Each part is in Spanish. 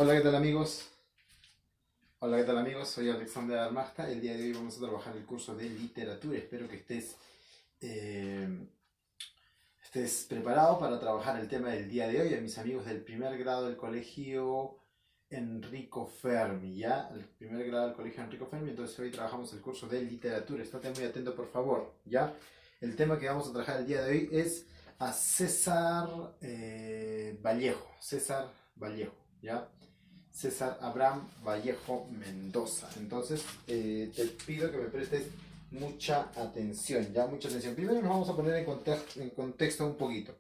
Hola, ¿qué tal amigos? Hola, ¿qué tal amigos? Soy Alexander Armasta. El día de hoy vamos a trabajar el curso de literatura. Espero que eh, estés preparado para trabajar el tema del día de hoy. A mis amigos del primer grado del colegio Enrico Fermi, ¿ya? El primer grado del colegio Enrico Fermi. Entonces hoy trabajamos el curso de literatura. Estate muy atento, por favor, ¿ya? El tema que vamos a trabajar el día de hoy es a César Vallejo. César Vallejo, ¿ya? César Abraham Vallejo Mendoza. Entonces, te pido que me prestes mucha atención, ya mucha atención. Primero nos vamos a poner en contexto un poquito.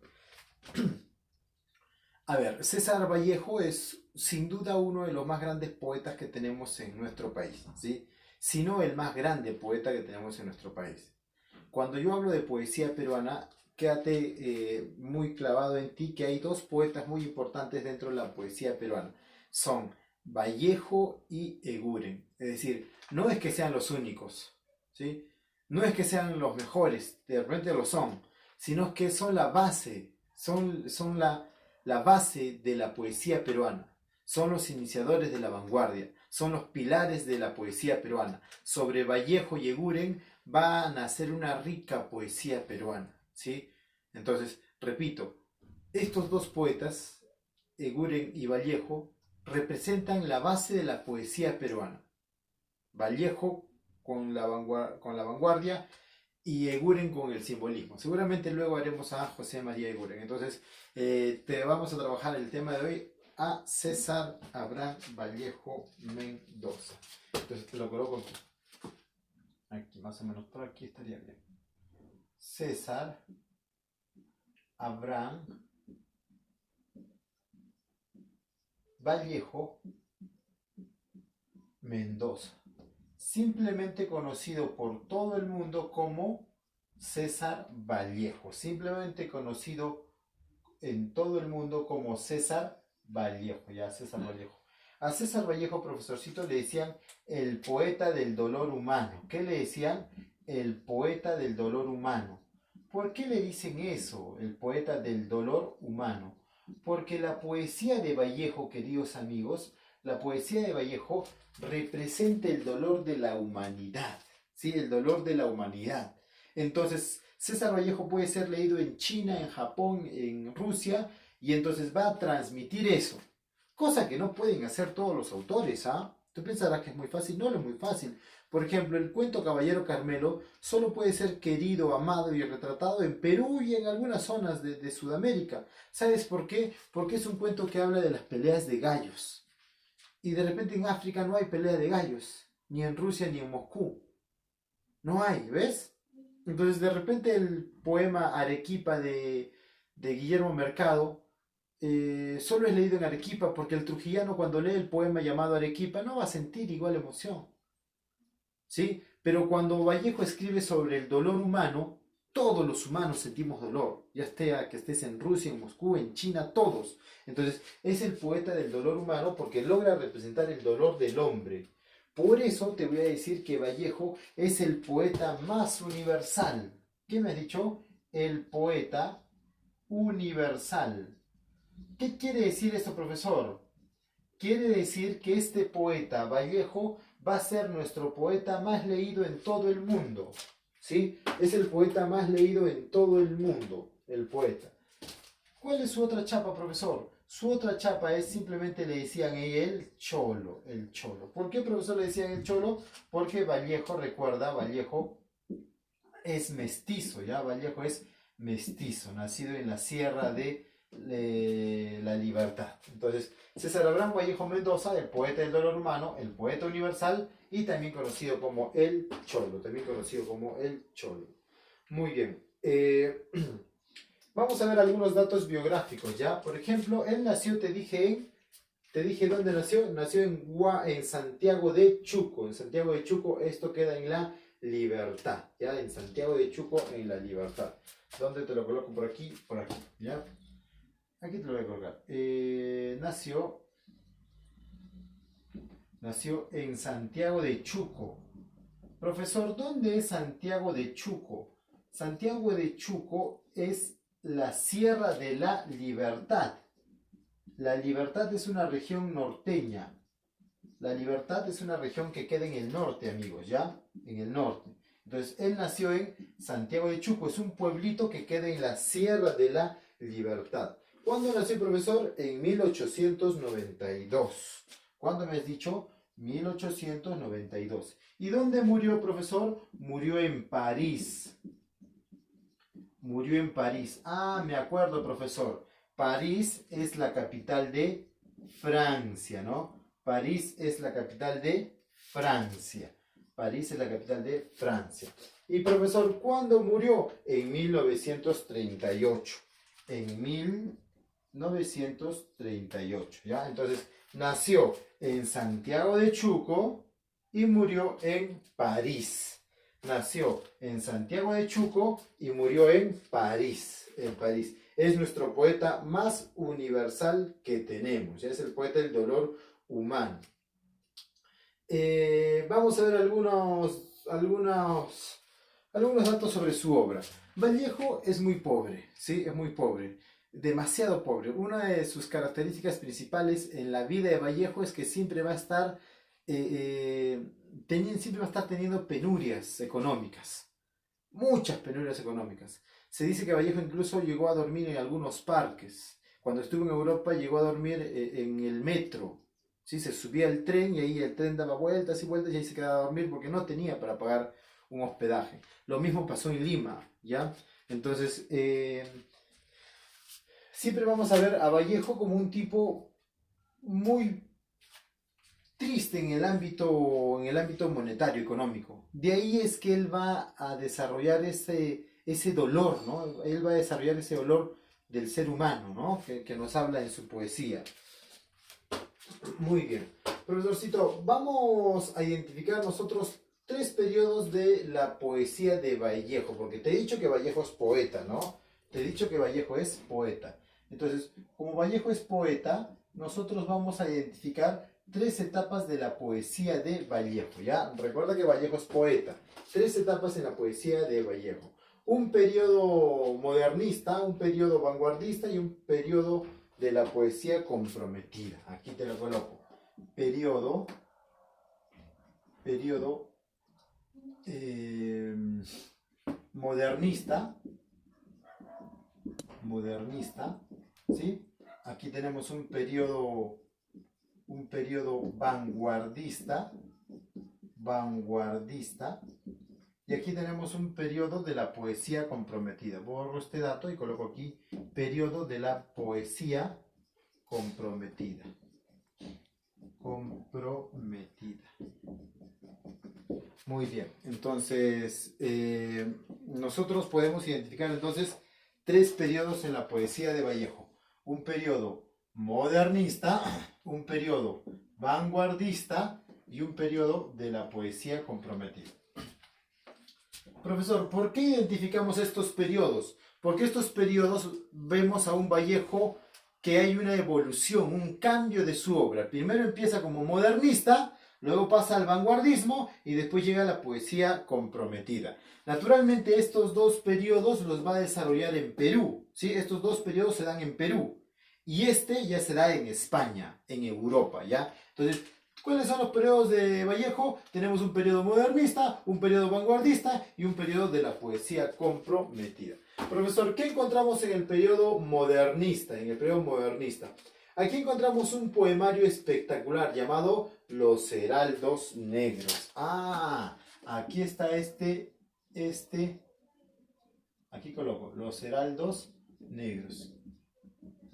A ver, César Vallejo es sin duda uno de los más grandes poetas que tenemos en nuestro país, ¿sí? Si no el más grande poeta que tenemos en nuestro país. Cuando yo hablo de poesía peruana, quédate muy clavado en ti que hay dos poetas muy importantes dentro de la poesía peruana. Son Vallejo y Eguren. Es decir, no es que sean los únicos, ¿sí? No es que sean los mejores, de repente lo son, sino que son la base, son la base de la poesía peruana. Son los iniciadores de la vanguardia, son los pilares de la poesía peruana. Sobre Vallejo y Eguren va a nacer una rica poesía peruana, ¿sí? Entonces, repito, estos dos poetas, Eguren y Vallejo, representan la base de la poesía peruana. Vallejo con la vanguardia y Eguren con el simbolismo. Seguramente luego haremos a José María Eguren. Entonces, te vamos a trabajar el tema de hoy a César Abraham Vallejo Mendoza. Entonces te lo coloco aquí, más o menos por aquí estaría bien. César Abraham Vallejo Mendoza, simplemente conocido por todo el mundo como César Vallejo, simplemente conocido en todo el mundo como César Vallejo, ya César Vallejo. A César Vallejo, profesorcito, le decían el poeta del dolor humano. ¿Qué le decían? El poeta del dolor humano. ¿Por qué le dicen eso, el poeta del dolor humano? Porque la poesía de Vallejo, queridos amigos, la poesía de Vallejo representa el dolor de la humanidad, ¿sí? El dolor de la humanidad. Entonces, César Vallejo puede ser leído en China, en Japón, en Rusia, y entonces va a transmitir eso. Cosa que no pueden hacer todos los autores, ¿ah? Tú pensarás que es muy fácil, no, no es muy fácil. Por ejemplo, el cuento Caballero Carmelo solo puede ser querido, amado y retratado en Perú y en algunas zonas de Sudamérica. ¿Sabes por qué? Porque es un cuento que habla de las peleas de gallos. Y de repente en África no hay pelea de gallos, ni en Rusia ni en Moscú. No hay, ¿ves? Entonces de repente el poema Arequipa de Guillermo Mercado solo es leído en Arequipa porque el trujillano cuando lee el poema llamado Arequipa no va a sentir igual emoción, ¿sí? Pero cuando Vallejo escribe sobre el dolor humano, todos los humanos sentimos dolor, ya sea que estés en Rusia, en Moscú, en China, todos. Entonces es el poeta del dolor humano porque logra representar el dolor del hombre. Por eso te voy a decir que Vallejo es el poeta más universal. ¿Qué me has dicho? El poeta universal. ¿Qué quiere decir esto, profesor? Quiere decir que este poeta Vallejo va a ser nuestro poeta más leído en todo el mundo. ¿Sí? Es el poeta más leído en todo el mundo, el poeta. ¿Cuál es su otra chapa, profesor? Su otra chapa es simplemente le decían el cholo, el cholo. ¿Por qué, profesor, le decían el cholo? Porque Vallejo, recuerda, Vallejo es mestizo, ¿ya? Vallejo es mestizo, nacido en la Sierra de la Libertad. Entonces, César Abraham Vallejo Mendoza, el poeta del dolor humano, el poeta universal y también conocido como el Cholo, también conocido como el Cholo. Muy bien. Vamos a ver algunos datos biográficos, ¿ya? Por ejemplo, él nació, te dije dónde nació. Nació en Santiago de Chuco. En Santiago de Chuco, esto queda en la Libertad, ¿ya? En Santiago de Chuco, en la Libertad. ¿Dónde te lo coloco? Por aquí, ¿ya? Aquí te lo voy a colocar. Nació en Santiago de Chuco. Profesor, ¿dónde es Santiago de Chuco? Santiago de Chuco es la Sierra de la Libertad. La Libertad es una región norteña. La Libertad es una región que queda en el norte, amigos, ¿ya? En el norte. Entonces, él nació en Santiago de Chuco, es un pueblito que queda en la Sierra de la Libertad. ¿Cuándo nació, profesor? En 1892. ¿Cuándo me has dicho? 1892. ¿Y dónde murió, profesor? Murió en París. Murió en París. Ah, me acuerdo, profesor. París es la capital de Francia, ¿no? París es la capital de Francia. París es la capital de Francia. Y profesor, ¿cuándo murió? En 1938. En 1938, ¿ya? Entonces, nació en Santiago de Chuco y murió en París. Nació en Santiago de Chuco y murió en París. En París. Es nuestro poeta más universal que tenemos. Es el poeta del dolor humano. Vamos a ver algunos datos sobre su obra. Vallejo es muy pobre, ¿sí? Es muy pobre, demasiado pobre. Una de sus características principales en la vida de Vallejo es que siempre va a estar, siempre va a estar teniendo penurias económicas, muchas penurias económicas. Se dice que Vallejo incluso llegó a dormir en algunos parques. Cuando estuvo en Europa llegó a dormir en el metro. ¿Sí? Se subía al tren y ahí el tren daba vueltas y vueltas y ahí se quedaba a dormir porque no tenía para pagar un hospedaje. Lo mismo pasó en Lima, ¿ya? Entonces, siempre vamos a ver a Vallejo como un tipo muy triste en el ámbito monetario, económico. De ahí es que él va a desarrollar ese dolor, ¿no? Él va a desarrollar ese dolor del ser humano, ¿no? Que nos habla en su poesía. Muy bien. Profesorcito, vamos a identificar nosotros 3 periodos de la poesía de Vallejo, porque te he dicho que Vallejo es poeta, ¿no? Te he dicho que Vallejo es poeta. Entonces, como Vallejo es poeta, nosotros vamos a identificar 3 etapas de la poesía de Vallejo, ¿ya? Recuerda que Vallejo es poeta. 3 etapas en la poesía de Vallejo. Un periodo modernista, un periodo vanguardista y un periodo de la poesía comprometida. Aquí te lo coloco. Periodo modernista, ¿sí? Aquí tenemos un periodo vanguardista, y aquí tenemos un periodo de la poesía comprometida. Borro este dato y coloco aquí periodo de la poesía comprometida. Muy bien, entonces nosotros podemos identificar entonces 3 periodos en la poesía de Vallejo. Un periodo modernista, un periodo vanguardista y un periodo de la poesía comprometida. Profesor, ¿por qué identificamos estos periodos? Porque estos periodos vemos a un Vallejo que hay una evolución, un cambio de su obra. Primero empieza como modernista, luego pasa al vanguardismo y después llega a la poesía comprometida. Naturalmente estos 2 periodos los va a desarrollar en Perú, ¿sí? Estos 2 periodos se dan en Perú y este ya se da en España, en Europa, ¿ya? Entonces, ¿cuáles son los periodos de Vallejo? Tenemos un periodo modernista, un periodo vanguardista y un periodo de la poesía comprometida. Profesor, ¿qué encontramos en el periodo modernista? Aquí encontramos un poemario espectacular llamado Los Heraldos Negros. Ah, aquí está aquí coloco Los Heraldos Negros.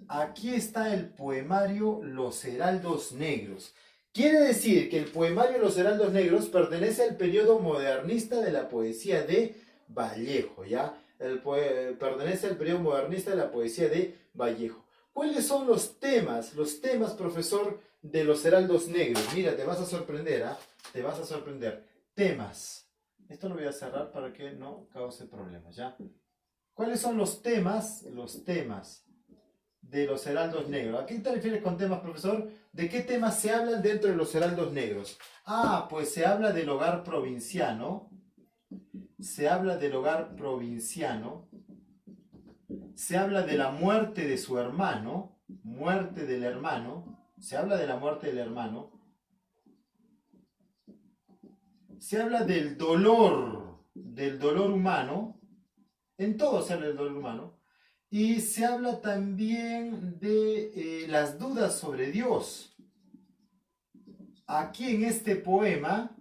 Aquí está el poemario Los Heraldos Negros. Quiere decir que el poemario Los Heraldos Negros pertenece al periodo modernista de la poesía de Vallejo, ¿ya? Pertenece al periodo modernista de la poesía de Vallejo. ¿Cuáles son los temas, profesor, de Los Heraldos Negros? Mira, te vas a sorprender, ¿ah? Te vas a sorprender. Temas. Esto lo voy a cerrar para que no cause problemas, ¿ya? ¿Cuáles son los temas de Los Heraldos Negros? ¿A qué te refieres con temas, profesor? ¿De qué temas se hablan dentro de Los Heraldos Negros? Ah, pues se habla del hogar provinciano. Se habla del hogar provinciano. Se habla de la muerte de su hermano. muerte del hermano, se habla de la muerte del hermano, se habla del dolor humano, en todo se habla del dolor humano, y se habla también de las dudas sobre Dios. Aquí en este poema,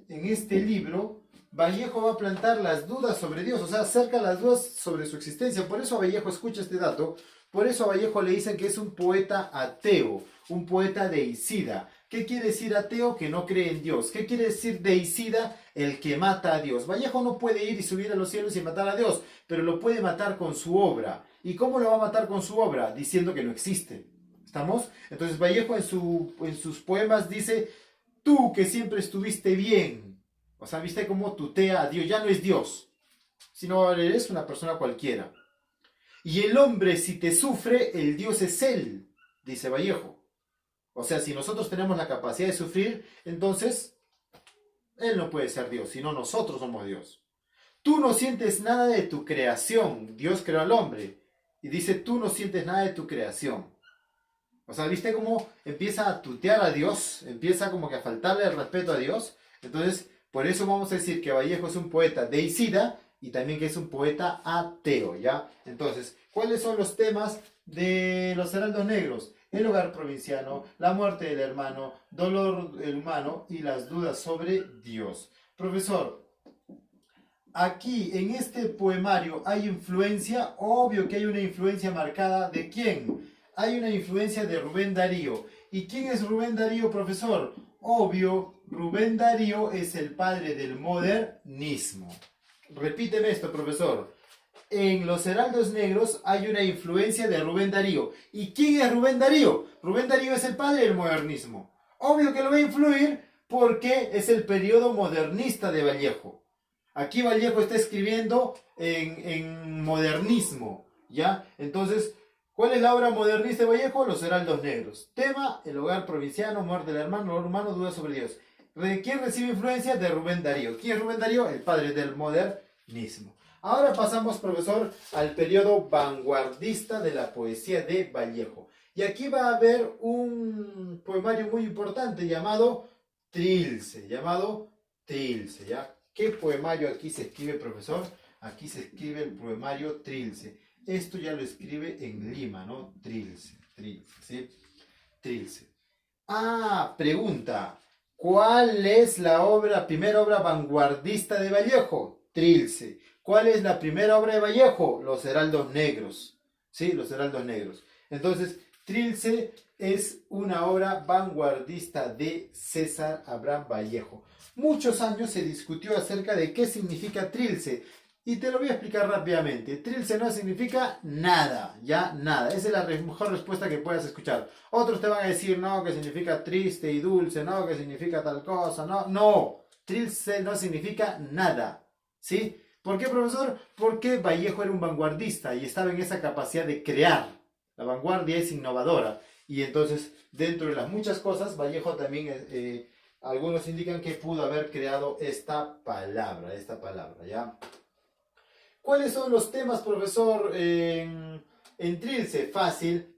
en este libro, Vallejo va a plantar las dudas sobre Dios, o sea, acerca las dudas sobre su existencia. Por eso a Vallejo, escucha este dato, por eso a Vallejo le dicen que es un poeta ateo, un poeta deicida. ¿Qué quiere decir ateo? Que no cree en Dios. ¿Qué quiere decir deicida? El que mata a Dios. Vallejo no puede ir y subir a los cielos y matar a Dios, pero lo puede matar con su obra. ¿Y cómo lo va a matar con su obra? Diciendo que no existe. ¿Estamos? Entonces Vallejo en sus poemas dice, tú que siempre estuviste bien, o sea, viste cómo tutea a Dios, ya no es Dios, sino eres una persona cualquiera. Y el hombre, si te sufre, el Dios es él, dice Vallejo. O sea, si nosotros tenemos la capacidad de sufrir, entonces él no puede ser Dios, sino nosotros somos Dios. Tú no sientes nada de tu creación, Dios creó al hombre. Y dice, tú no sientes nada de tu creación. O sea, ¿viste cómo empieza a tutear a Dios? Empieza como que a faltarle el respeto a Dios. Entonces, por eso vamos a decir que Vallejo es un poeta deicida y también que es un poeta ateo, ¿ya? Entonces, ¿cuáles son los temas de los Heraldos Negros? El hogar provinciano, la muerte del hermano, dolor humano y las dudas sobre Dios. Profesor, aquí en este poemario hay influencia, obvio que hay una influencia marcada, ¿de quién? Hay una influencia de Rubén Darío. ¿Y quién es Rubén Darío, profesor? Obvio, Rubén Darío es el padre del modernismo. Repíteme esto, profesor. En los Heraldos Negros hay una influencia de Rubén Darío. ¿Y quién es Rubén Darío? Rubén Darío es el padre del modernismo. Obvio que lo va a influir porque es el periodo modernista de Vallejo. Aquí Vallejo está escribiendo en modernismo, ¿ya? Entonces, ¿cuál es la obra modernista de Vallejo? Los Heraldos Negros. Tema, el hogar provinciano, muerte del hermano, dolor humano, dudas sobre Dios. ¿De quién recibe influencia? De Rubén Darío. ¿Quién es Rubén Darío? El padre del modernismo. Ahora pasamos, profesor, al periodo vanguardista de la poesía de Vallejo. Y aquí va a haber un poemario muy importante llamado Trilce, ¿ya? ¿Qué poemario aquí se escribe, profesor? Aquí se escribe el poemario Trilce. Esto ya lo escribe en Lima, ¿no? Trilce, ¿sí? Trilce. Ah, pregunta. ¿Cuál es la primera obra vanguardista de Vallejo? Trilce. ¿Cuál es la primera obra de Vallejo? Los Heraldos Negros. ¿Sí? Los Heraldos Negros. Entonces, Trilce es una obra vanguardista de César Abraham Vallejo. Muchos años se discutió acerca de qué significa Trilce. Y te lo voy a explicar rápidamente. Trilce no significa nada, ya nada. Esa es la mejor respuesta que puedas escuchar. Otros te van a decir, no, que significa triste y dulce, no, que significa tal cosa, no. No, Trilce no significa nada, ¿sí? ¿Por qué, profesor? Porque Vallejo era un vanguardista y estaba en esa capacidad de crear. La vanguardia es innovadora. Y entonces, dentro de las muchas cosas, Vallejo también, algunos indican que pudo haber creado esta palabra, ¿ya? ¿Cuáles son los temas, profesor, en Trilce? Fácil.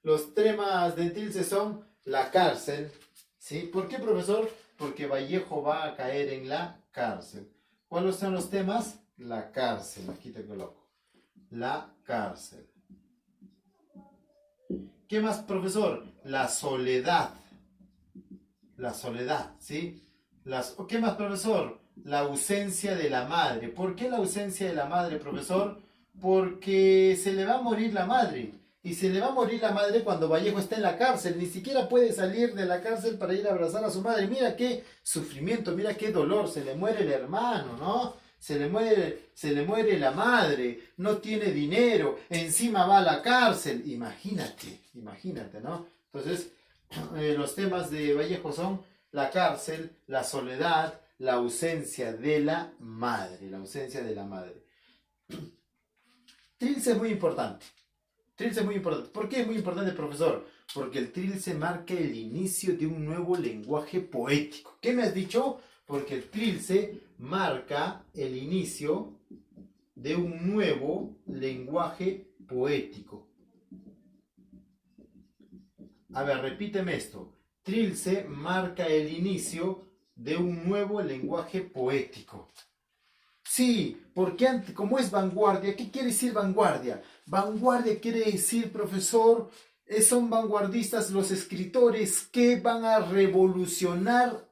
Los temas de Trilce son la cárcel. ¿Sí? ¿Por qué, profesor? Porque Vallejo va a caer en la cárcel. ¿Cuáles son los temas? La cárcel. Aquí te coloco. La cárcel. ¿Qué más, profesor? La soledad. La soledad, ¿sí? ¿Qué más, profesor? La ausencia de la madre. ¿Por qué la ausencia de la madre, profesor? Porque se le va a morir la madre. Y se le va a morir la madre cuando Vallejo está en la cárcel. Ni siquiera puede salir de la cárcel para ir a abrazar a su madre. Mira qué sufrimiento, mira qué dolor. Se le muere el hermano, ¿no? Se le muere la madre. No tiene dinero. Encima va a la cárcel. Imagínate, ¿no? Entonces, los temas de Vallejo son la cárcel, la soledad, la ausencia de la madre. Trilce es muy importante. ¿Por qué es muy importante, profesor? Porque el trilce marca el inicio de un nuevo lenguaje poético. ¿Qué me has dicho? Porque el trilce marca el inicio de un nuevo lenguaje poético. A ver, repíteme esto. Trilce marca el inicio de un nuevo lenguaje poético. Sí, porque como es vanguardia, ¿qué quiere decir vanguardia? Vanguardia quiere decir, profesor, son vanguardistas los escritores que van a revolucionar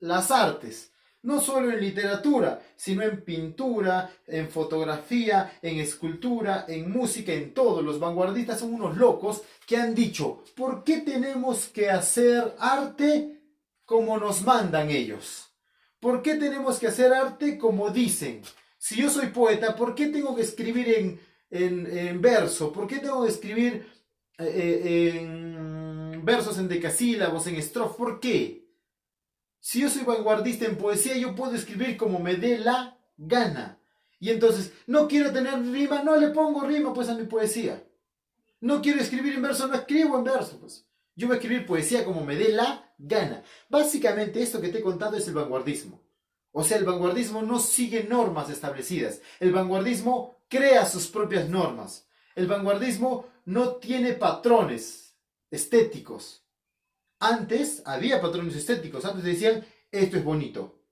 las artes. No solo en literatura, sino en pintura, en fotografía, en escultura, en música, en todo. Los vanguardistas son unos locos que han dicho, ¿por qué tenemos que hacer arte como nos mandan ellos? ¿Por qué tenemos que hacer arte como dicen? Si yo soy poeta, ¿por qué tengo que escribir en verso? ¿Por qué tengo que escribir en versos en decasílabos, en estrofas? ¿Por qué? Si yo soy vanguardista en poesía, yo puedo escribir como me dé la gana. Y entonces, no quiero tener rima, no le pongo rima pues a mi poesía. No quiero escribir en verso, no escribo en verso pues. Yo voy a escribir poesía como me dé la gana. Básicamente esto que te he contado es el vanguardismo. O sea, el vanguardismo no sigue normas establecidas. El vanguardismo crea sus propias normas. El vanguardismo no tiene patrones estéticos. Antes había patrones estéticos. Antes decían, esto es bonito,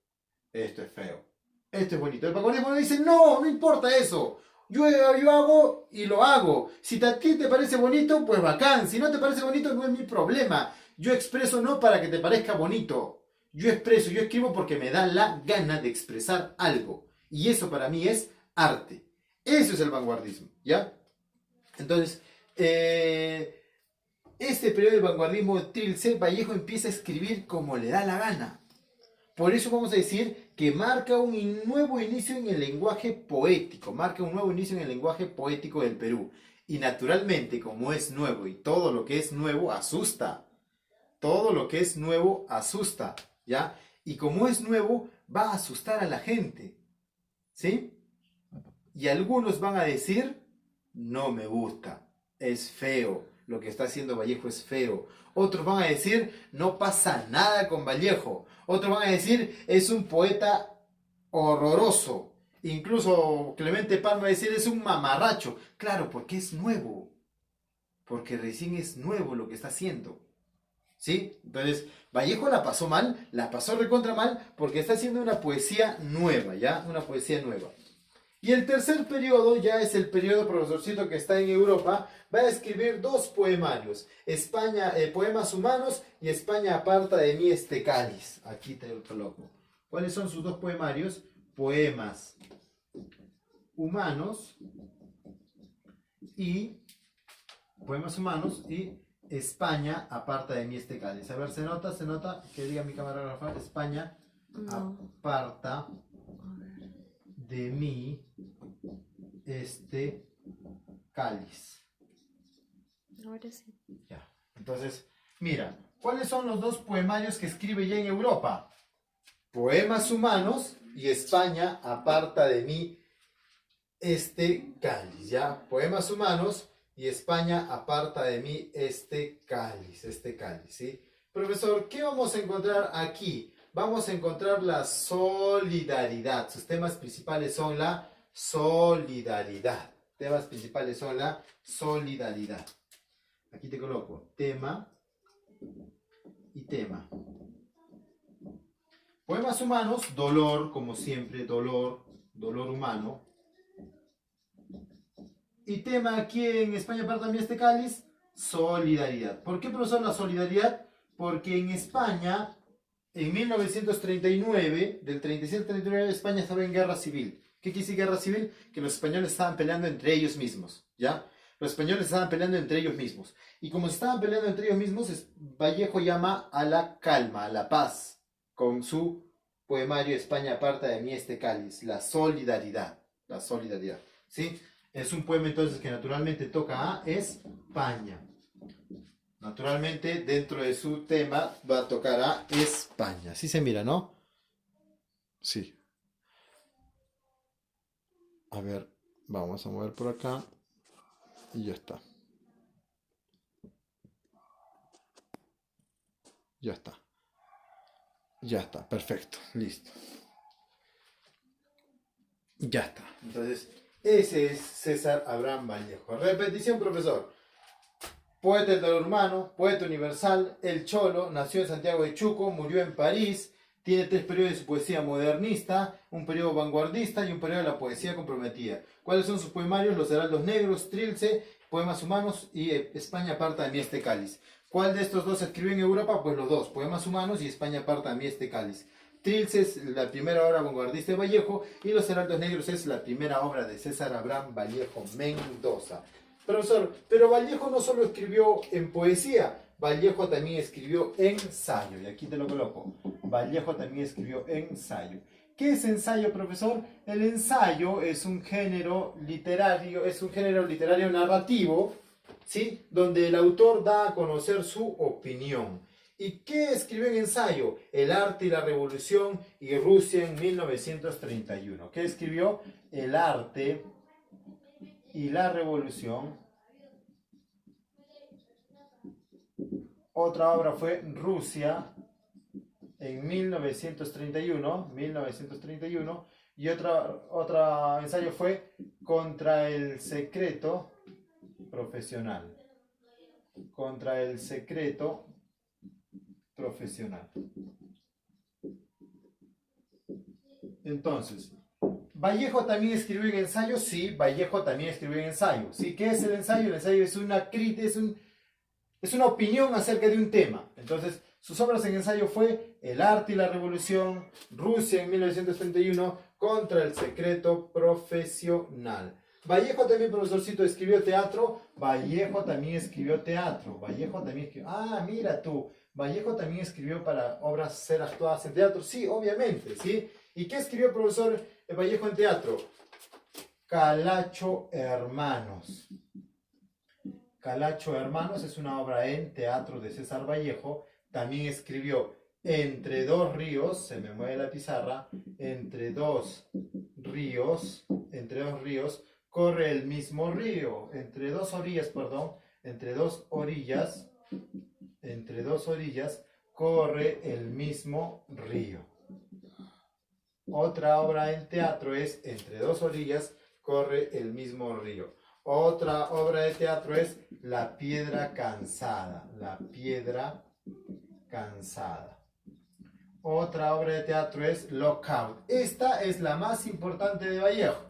esto es feo, esto es bonito. El vanguardismo dice, no, no importa eso. Yo hago y lo hago. Si a ti te parece bonito, pues bacán. Si no te parece bonito, no es mi problema. Yo expreso no para que te parezca bonito. Yo expreso, yo escribo porque me da la gana de expresar algo. Y eso para mí es arte. Eso es el vanguardismo, ¿ya? Entonces, este periodo de vanguardismo de Trilce, Vallejo empieza a escribir como le da la gana. Por eso vamos a decir que marca un nuevo inicio en el lenguaje poético, marca un nuevo inicio en el lenguaje poético del Perú. Y naturalmente, como es nuevo y todo lo que es nuevo asusta, todo lo que es nuevo asusta, ¿ya? Y como es nuevo, va a asustar a la gente, ¿sí? Y algunos van a decir, no me gusta, es feo, lo que está haciendo Vallejo es feo. Otros van a decir, no pasa nada con Vallejo. Otros van a decir, es un poeta horroroso. Incluso Clemente Palma va a decir, es un mamarracho. Claro, porque es nuevo. Porque recién es nuevo lo que está haciendo. ¿Sí? Entonces, Vallejo la pasó mal, la pasó recontra mal, porque está haciendo una poesía nueva, ¿ya? Una poesía nueva. Y el tercer periodo ya es el periodo, profesorcito, que está en Europa. Va a escribir dos poemarios. España, Poemas Humanos y España aparta de mí este cáliz. Aquí te lo coloco. ¿Cuáles son sus dos poemarios? Poemas Humanos y España aparta de mí este cáliz. A ver, se nota, que diga mi camarógrafa, España aparta de mí este cáliz. Ahora sí. Ya. Entonces, mira, ¿cuáles son los dos poemarios que escribe ya en Europa? Poemas Humanos y España aparta de mí este cáliz, ¿ya? Poemas Humanos y España aparta de mí este cáliz, ¿sí? Profesor, ¿qué vamos a encontrar aquí? Vamos a encontrar la solidaridad. Sus temas principales son la solidaridad. Temas principales son la solidaridad. Aquí te coloco tema y tema. Poemas Humanos, dolor, como siempre, dolor humano. Y tema aquí en España aparta de mí este cáliz, solidaridad. ¿Por qué, profesor, la solidaridad? Porque en España, en 1939, del 37 al 39, España estaba en guerra civil. ¿Qué quiere decir guerra civil? Que los españoles estaban peleando entre ellos mismos, ¿ya? Los españoles estaban peleando entre ellos mismos. Y como se estaban peleando entre ellos mismos, Vallejo llama a la calma, a la paz, con su poemario España aparta de mí este cáliz, la solidaridad, ¿sí? Es un poema entonces que naturalmente toca a España. Naturalmente, dentro de su tema va a tocar a España. Así se mira, ¿no? Sí. A ver, vamos a mover por acá. Y ya está. Ya está. Ya está, perfecto. Listo. Ya está. Entonces, ese es César Abraham Vallejo. Repetición, profesor. poeta del dolor humano, poeta universal, el Cholo, nació en Santiago de Chuco, murió en París, tiene 3 periodos de su poesía modernista, un periodo vanguardista y un periodo de la poesía comprometida. ¿Cuáles son sus poemarios? Los Heraldos Negros, Trilce, Poemas Humanos y España aparta de mí este cáliz. ¿Cuál de estos dos se escribió en Europa? Pues los dos, Poemas Humanos y España aparta de mí este cáliz. Trilce es la primera obra vanguardista de Vallejo y Los Heraldos Negros es la primera obra de César Abraham Vallejo Mendoza. Profesor, pero Vallejo no solo escribió en poesía, Vallejo también escribió ensayo, y aquí te lo coloco. Vallejo también escribió ensayo. ¿Qué es ensayo, profesor? El ensayo es un género literario, narrativo, ¿sí? Donde el autor da a conocer su opinión. ¿Y qué escribió en ensayo? El arte y la revolución y Rusia en 1931. ¿Qué escribió? El arte y la revolución. Otra obra fue Rusia en 1931, y otra ensayo fue Contra el secreto profesional. Contra el secreto profesional. Entonces, ¿Vallejo también escribió en ensayo? Sí, Vallejo también escribió en ensayo. ¿Sí? ¿Qué es el ensayo? El ensayo es una crítica, es una opinión acerca de un tema. Entonces, sus obras en ensayo fue El arte y la revolución, Rusia en 1931, Contra el secreto profesional. Vallejo también, profesorcito, escribió teatro. Vallejo también escribió teatro. Vallejo también escribió... Ah, mira tú. Vallejo también escribió para obras ser actuadas en teatro. Sí, obviamente, ¿sí? ¿Y qué escribió, profesor Vallejo en teatro? Calacho Hermanos. Calacho Hermanos es una obra en teatro de César Vallejo. También escribió Entre dos ríos, se me mueve la pizarra, entre dos ríos, corre el mismo río, entre dos orillas, corre el mismo río. Otra obra en teatro es Entre dos orillas, corre el mismo río. Otra obra de teatro es La piedra cansada. La piedra cansada. Otra obra de teatro es Lockout. Esta es la más importante de Vallejo.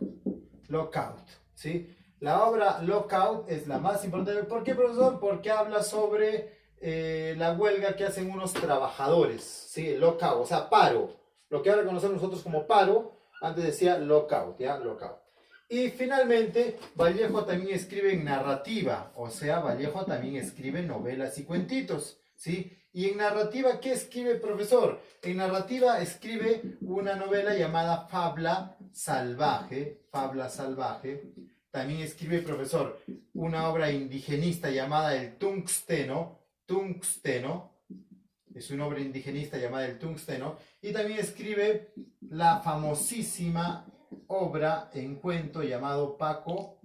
Lockout, ¿sí? La obra Lockout es la más importante. ¿Por qué, profesor? Porque habla sobre la huelga que hacen unos trabajadores, ¿sí? Lockout, o sea, paro. Lo que ahora conocemos nosotros como paro, antes decía lockout, ¿ya? Lockout. Y finalmente, Vallejo también escribe en narrativa, o sea, Vallejo también escribe novelas y cuentitos, ¿sí? Y en narrativa, ¿qué escribe, profesor? En narrativa escribe una novela llamada Fabla Salvaje. Fabla Salvaje. También escribe, profesor, una obra indigenista llamada El Tungsteno. Tungsteno. Es una obra indigenista llamada El Tungsteno. Y también escribe la famosísima obra en cuento llamado Paco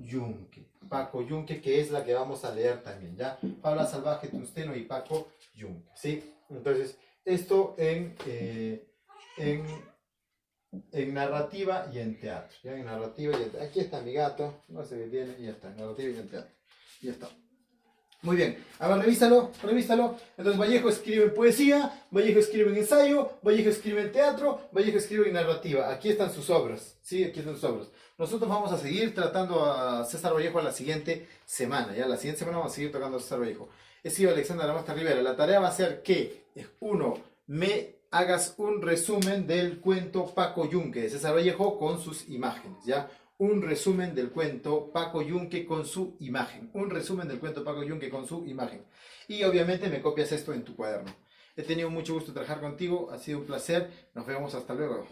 Yunque. Paco Yunque, que es la que vamos a leer también, ¿ya? Fabla Salvaje, Tungsteno y Paco Yunque, ¿sí? Entonces, esto en narrativa y en teatro, ¿ya? En narrativa y en teatro. Aquí está mi gato, no sé qué tiene, y ya está, en narrativa y en teatro. Ya está. Muy bien, a ver, revísalo. Entonces, Vallejo escribe en poesía, Vallejo escribe en ensayo, Vallejo escribe en teatro, Vallejo escribe en narrativa. Aquí están sus obras, ¿sí? Aquí están sus obras. Nosotros vamos a seguir tratando a César Vallejo la siguiente semana, ¿ya? La siguiente semana vamos a seguir tocando a César Vallejo. He sido Alexander Lamasta Rivera. La tarea va a ser que, uno, me hagas un resumen del cuento Paco Yunque de César Vallejo con sus imágenes, ¿ya? Un resumen del cuento Paco Yunque con su imagen. Y obviamente me copias esto en tu cuaderno. He tenido mucho gusto trabajar contigo. Ha sido un placer. Nos vemos hasta luego.